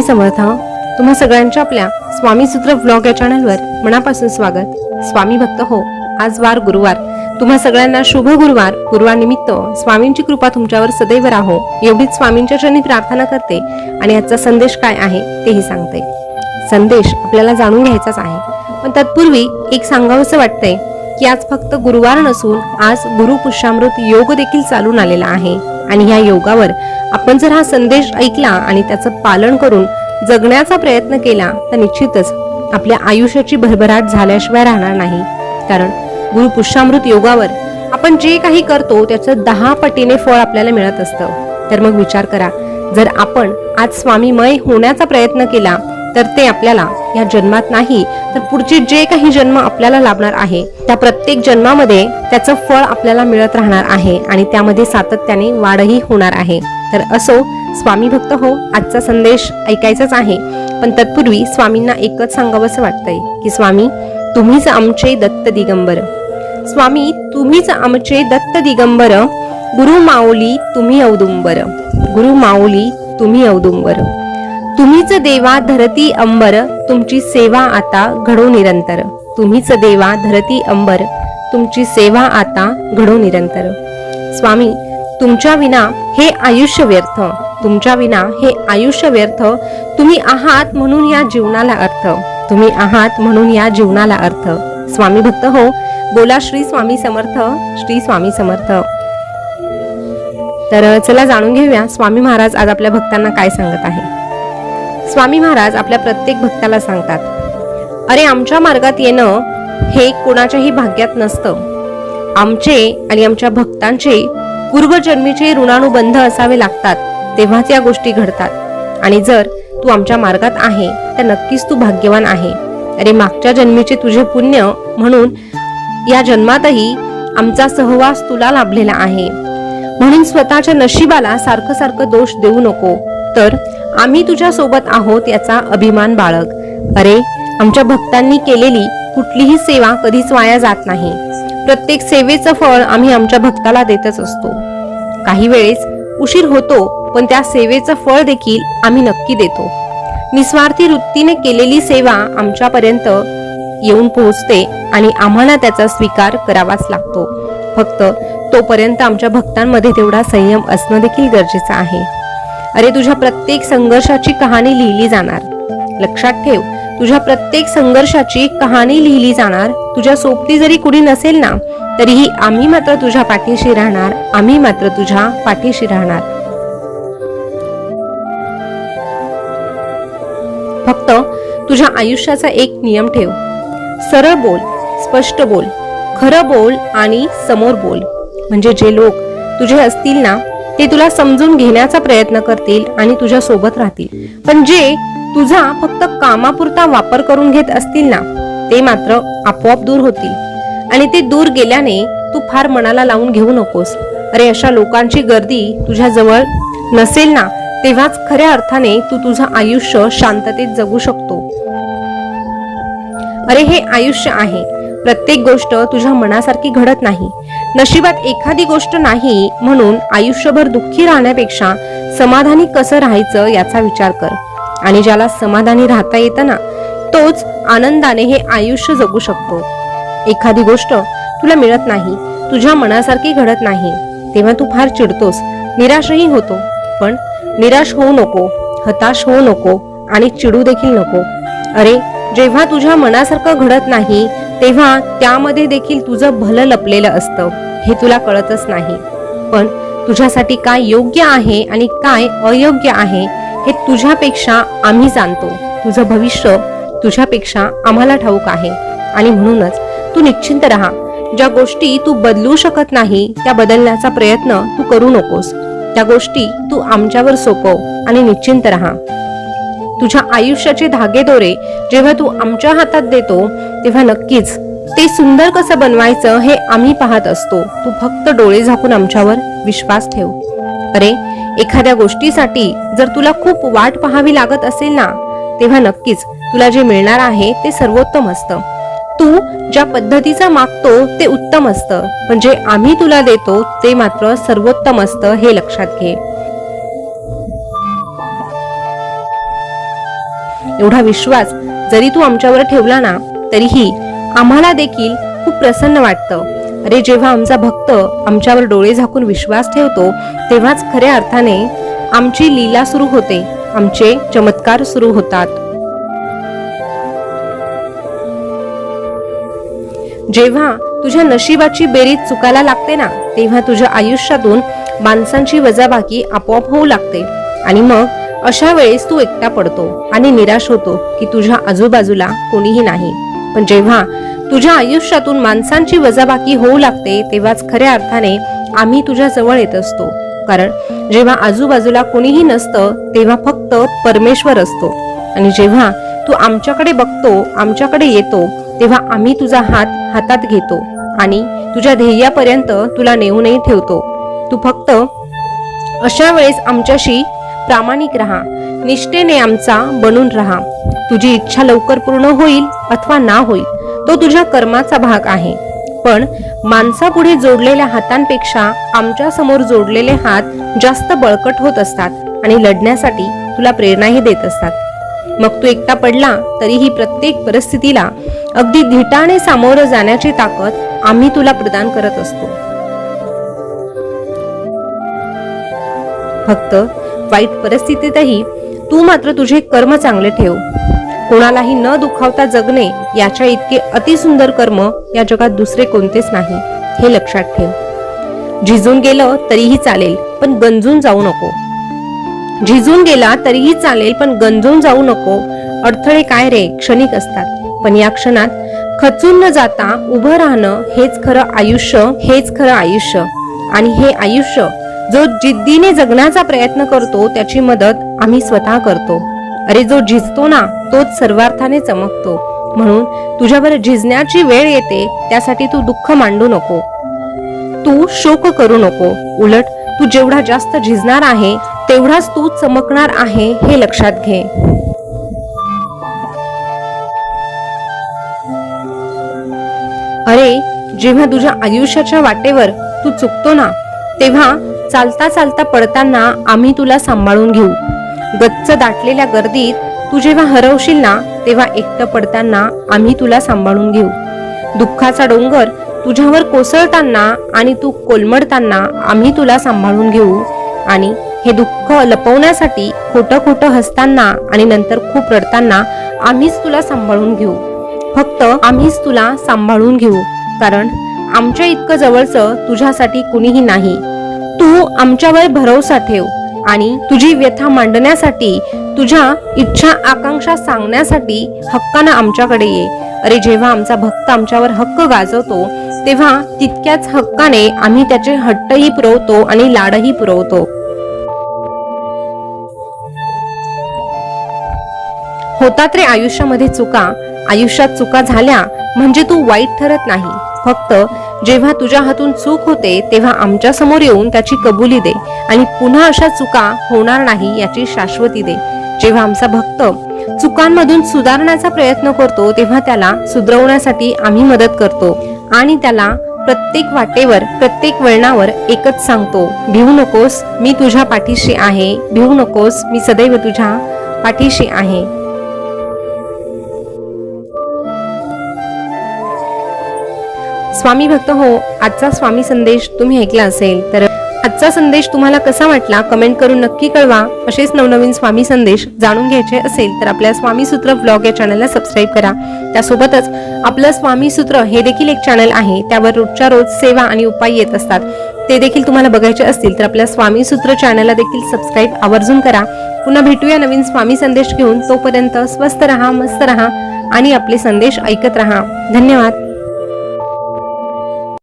समर्थ. तुम्हा सगळ्यांच्या आपल्या स्वामी सूत्र व्लॉग या चॅनलवर मनापासून स्वागत. स्वामी भक्त हो. आज वार गुरुवार. तुम्हा सगळ्यांना शुभ गुरुवार. गुरुवार निमित्त स्वामींची कृपा तुमच्यावर सदैव राहो एवढीच स्वामींच्या चरणी प्रार्थना करते आणि आजचा संदेश काय आहे तेही सांगते. संदेश आपल्याला जाणून घ्यायचाच आहे, पण तत्पूर्वी एक सांगावंसं वाटतंय की आज फक्त गुरुवार नसून आज गुरु पुष्यामृत योग देखील चालून आलेला आहे आणि ह्या योगावर आपण जर हा संदेश ऐकला आणि त्याचं पालन करून जगण्याचा प्रयत्न केला तर निश्चितच आपल्या आयुष्याची भरभराट झाल्याशिवाय राहणार नाही. कारण गुरु पुष्यामृत योगावर आपण जे काही करतो त्याचं 10 पटीने फळ आपल्याला मिळत असतं. तर मग विचार करा, जर आपण आज स्वामीमय होण्याचा प्रयत्न केला तर ते आपल्याला या जन्मात नाही तर पुढचे जे काही जन्म आपल्याला लाभणार आहे त्या प्रत्येक जन्मामध्ये त्याचं फळ आपल्याला मिळत राहणार आहे आणि त्यामध्ये सातत्याने वाढही होणार आहे. तर असो स्वामी भक्त हो, आजचा संदेश ऐकायचाच आहे, पण तत्पूर्वी स्वामींना एकच सांगावंसं वाटतंय की स्वामी तुम्हीच आमचे दत्त दिगंबर. स्वामी तुम्हीच आमचे दत्त दिगंबर. गुरु माऊली तुम्ही औदुंबर. गुरु माऊली तुम्ही औदुंबर. तुम्हीच देवा धरती अंबर. तुमची सेवा आता घडो निरंतर. तुम्हीच देवा धरती अंबर. तुमची सेवा आता घडो निरंतर. स्वामी तुमच्या विना हे आयुष्य व्यर्थ. तुमच्या विना हे आयुष्य व्यर्थ. तुम्ही आहात म्हणून या जीवनाला अर्थ. तुम्ही आहात म्हणून या जीवनाला अर्थ. स्वामी भक्त हो, बोला श्री स्वामी समर्थ. श्री स्वामी समर्थ. तर चला जाणून घेऊया स्वामी महाराज आज आपल्या भक्तांना काय सांगत आहे. स्वामी महाराज आपल्या प्रत्येक भक्ताला सांगतात, अरे आमच्या मार्गात येणं हे कोणाच्याही भाग्यात नसतं. आमचे आणि आमच्या भक्तांचे पूर्वजन्मीचे ऋणानुबंध असावे लागतात, तेव्हाच या गोष्टी घडतात. आणि जर तू आमच्या मार्गात आहे तर नक्कीच तू भाग्यवान आहे. अरे मागच्या जन्मीचे तुझे पुण्य म्हणून या जन्मातही आमचा सहवास तुला लाभलेला आहे. म्हणून स्वतःच्या नशिबाला सारखं सारखं दोष देऊ नको, तर आम्ही तुझ्या सोबत आहोत याचा अभिमान बाळग. अरे आमच्या भक्तांनी केलेली कुठलीही सेवा कधीच वाया जात नाही. प्रत्येक सेवेचं फळ आम्ही आमच्या भक्ताला देतच असतो. काही वेळेस उशीर होतो, पण त्या सेवेचं फळ देखील आम्ही नक्की देतो. निस्वार्थी वृत्तीने केलेली सेवा आमच्यापर्यंत येऊन पोहोचते आणि आम्हाला त्याचा स्वीकार करावाच लागतो. फक्त तोपर्यंत आमच्या भक्तांमध्ये तेवढा संयम असणं देखील गरजेचं आहे. अरे तुझ्या प्रत्येक संघर्षाची कहाणी लिहिली जाणार. लक्षात ठेव, तुझ्या प्रत्येक संघर्षाची कहाणी लिहिली जाणार. तुझ्या सोबती जरी कुणी नसेल ना तरीही आम्ही मात्र तुझ्या पाठीशी राहणार. आम्ही मात्र तुझ्या पाठीशी राहणार. फक्त तुझ्या आयुष्याचा एक नियम ठेव. सरळ बोल, स्पष्ट बोल, खरं बोल आणि समोर बोल. म्हणजे जे लोक तुझे असतील ना ते तुला समजून घेण्याचा प्रयत्न करतील आणि तुझ्या सोबत राहतील. पण जे तुझा फक्त कामापुरता वापर करून घेत असतील ना ते मात्र आपोआप दूर होतील. आणि ते दूर गेल्याने तू फार मनाला लावून घेऊ नकोस. अरे अशा लोकांची गर्दी तुझ्या जवळ नसेल ना तेव्हाच खऱ्या अर्थाने तू तुझं आयुष्य शांततेत जगू शकतो. अरे हे आयुष्य आहे. प्रत्येक गोष्ट तुझ्या मनासारखी घडत नाही. नशिबात एखादी गोष्ट नाही म्हणून आयुष्यभर दुःखी राहण्यापेक्षा समाधानी कसं राहायचं याचा विचार कर. आणि ज्याला समाधानी राहता येतं ना तोच आनंदाने हे आयुष्य जगू शकतो. एखादी गोष्ट तुला मिळत नाही, तुझ्या मनासारखी घडत नाही, तेव्हा तू फार चिडतोस, निराशही होतो. पण निराश होऊ नको, हताश होऊ नको आणि चिडू देखील नको. अरे जेव्हा तुझ्या मनासारखं घडत नाही तेव्हा त्यामध्ये देखील तुझं भलं लपलेलं असतं. हे तुला कळतच नाही. पण तुझ्यासाठी काय योग्य आहे आणि काय अयोग्य आहे हे तुझ्यापेक्षा आम्ही जाणतो. तुझं भविष्य तुझ्यापेक्षा आम्हाला ठाऊक आहे. आणि म्हणूनच तू निश्चिंत राहा. ज्या गोष्टी तू बदलू शकत नाही त्या बदलण्याचा प्रयत्न तू करू नकोस. त्या गोष्टी तू आमच्यावर सोपव आणि निश्चिंत राहा. तुझ्या आयुष्याचे धागेदोरे जेव्हा तू आमच्या हातात देतो तेव्हा नक्कीच ते सुंदर कसं बनवायचं हे आम्ही पाहत असतो. तू फक्त डोळे झाकून आमच्यावर विश्वास ठेव. अरे एखाद्या गोष्टीसाठी जर तुला खूप वाट पाहावी लागत असेल ना तेव्हा नक्कीच तुला जे मिळणार आहे ते सर्वोत्तम असतं. तू ज्या पद्धतीचा मागतो ते उत्तम असतं, पण जे आम्ही तुला देतो ते मात्र सर्वोत्तम असतं, हे लक्षात घे. एवढा विश्वास जरी तू आमच्यावर ठेवला ना, तरीही आम्हाला देखील खूप प्रसन्न वाटतं. अरे, जेव्हा आमचा भक्त आमच्यावर डोळे झाकून विश्वास ठेवतो, तेव्हाच खऱ्या अर्थाने आमची लीला सुरू होते, आमचे चमत्कार सुरू होतात. जेव्हा तुझ्या नशिबाची बेरीज चुकायला लागते ना, तेव्हा तुझ्या आयुष्यातून माणसांची वजाबाकी आपोआप होऊ लागते. आणि मग अशा वेळेस तू एकटा पडतो आणि निराश होतो की तुझ्या आजूबाजूला कोणीही नाही. पण जेव्हा तुझ्या आयुष्यातून माणसांची वजाबाकी होऊ लागते, तेव्हाच खऱ्या अर्थाने आम्ही तुझ्या जवळ येत असतो. कारण जेव्हा आजूबाजूला कोणीही नसतं, तेव्हा फक्त परमेश्वर असतो. आणि जेव्हा तू आमच्याकडे बघतो, आमच्याकडे येतो, तेव्हा आम्ही तुझा हात हातात घेतो आणि तुझ्या ध्येयापर्यंत तुला नेऊनही ठेवतो. तू फक्त अशा वेळेस आमच्याशी प्रामाणिक राहा, निष्ठेने आमचा बनून राहा. तुझी इच्छा लवकर पूर्ण होईल अथवा ना होईल, तो तुझ्या कर्माचा भाग आहे. पण माणसापुढे जोडलेल्या हातांपेक्षा आमच्या समोर जोडलेले हात जास्त बळकट होत असतात आणि लढण्यासाठी तुला प्रेरणाही देत असतात. मग तू एकटा पडला तरीही प्रत्येक परिस्थितीला अगदी धीटाने सामोरं जाण्याची ताकद आम्ही तुला प्रदान करत असतो. फक्त वाईट परिस्थितीतही तू मात्र तुझे कर्म चांगले ठेव. कोणालाही न दुखावता जगणे याच्या इतके अतिसुंदर कर्म या जगात दुसरे कोणतेच नाही, हे लक्षात ठेव. झिजून गेलं तरीही चालेल, पण गंजून जाऊ नको. झिजून गेला तरीही चालेल, पण गंजून जाऊ नको. अडथळे काय रे, क्षणिक असतात. पण या क्षणात खचून न जाता उभं राहणं हेच खरं आयुष्य, हेच खरं आयुष्य. आणि हे आयुष्य जो जिद्दीने जगण्याचा प्रयत्न करतो, त्याची मदत आम्ही स्वतः करतो. अरे, जो झिजतो ना, तोच सर्वार्थाने चमकतो. म्हणून तुझ्यावर झिजण्याची वेळ येते, त्यासाठी तू दुःख मांडू नको, तू शोक करू नको. उलट तू जेवढा जास्त झिजणार आहे, तेवढाच तू चमकणार आहे, हे लक्षात घे. अरे, जेव्हा तुझ्या आयुष्याच्या वाटेवर तू चुकतो ना, तेव्हा चालता चालता पडताना आम्ही तुला सांभाळून घेऊ. गच्च दाटलेल्या गर्दीत तू जेव्हा हरवशील ना, तेव्हा एकटं पडताना आम्ही तुला सांभाळून घेऊ. दुःखाचा डोंगर तुझ्यावर कोसळताना आणि तू कोलमडताना आम्ही तुला सांभाळून घेऊ. आणि हे दुःख लपवण्यासाठी खोटं खोटं हसताना आणि नंतर खूप रडताना आम्हीच तुला सांभाळून घेऊ. फक्त आम्हीच तुला सांभाळून घेऊ, कारण आमच्या इतकं जवळचं तुझ्यासाठी कुणीही नाही. तू आमच्यावर भरोसा ठेव आणि तुझी व्यथा मांडण्यासाठी, तुझ्या इच्छा आकांक्षा सांगण्यासाठी हक्कानं आमच्याकडे ये. अरे, जेव्हा आमचा भक्त आमच्यावर हक्क गाजवतो, तेव्हा तितक्याच हक्काने आम्ही त्याचे हट्टही पुरवतो आणि लाडही पुरवतो. होतात रे आयुष्यामध्ये चुका. आयुष्यात चुका झाल्या म्हणजे तू वाईट ठरत नाही. फक्त जेव्हा तुझ्या हातून चूक होते, तेव्हा आमच्या समोर येऊन त्याची कबुली दे आणि पुन्हा अशा चुका होणार नाही याची शाश्वती दे. जेव्हा आमचा भक्त चुकांमधून सुधारण्याचा प्रयत्न करतो, तेव्हा त्याला सुधरवण्यासाठी आम्ही मदत करतो आणि त्याला प्रत्येक वाटेवर, प्रत्येक वळणावर एकच सांगतो, भिवू नकोस, मी तुझ्या पाठीशी आहे. भिवू नकोस, मी सदैव तुझ्या पाठीशी आहे. स्वामी भक्त हो, आजचा स्वामी संदेश तुम्ही ऐकला असेल तर आजचा संदेश तुम्हाला कसा वाटला कमेंट करून नक्की कळवा. असेच नवनवीन स्वामी संदेश जाणून घ्यायचे असेल तर आपल्या स्वामी सूत्र व्लॉग या चॅनलला सबस्क्राईब करा. त्यासोबतच आपलं स्वामी सूत्र हे देखील एक चॅनल आहे, त्यावर रोजच्या रोज सेवा आणि उपाय येत असतात. ते देखील तुम्हाला बघायचे असतील तर आपल्या स्वामी सूत्र चॅनलला देखील सबस्क्राईब आवर्जून करा. पुन्हा भेटूया नवीन स्वामी संदेश घेऊन. तोपर्यंत स्वस्त रहा, मस्त रहा आणि आपले संदेश ऐकत रहा. धन्यवाद.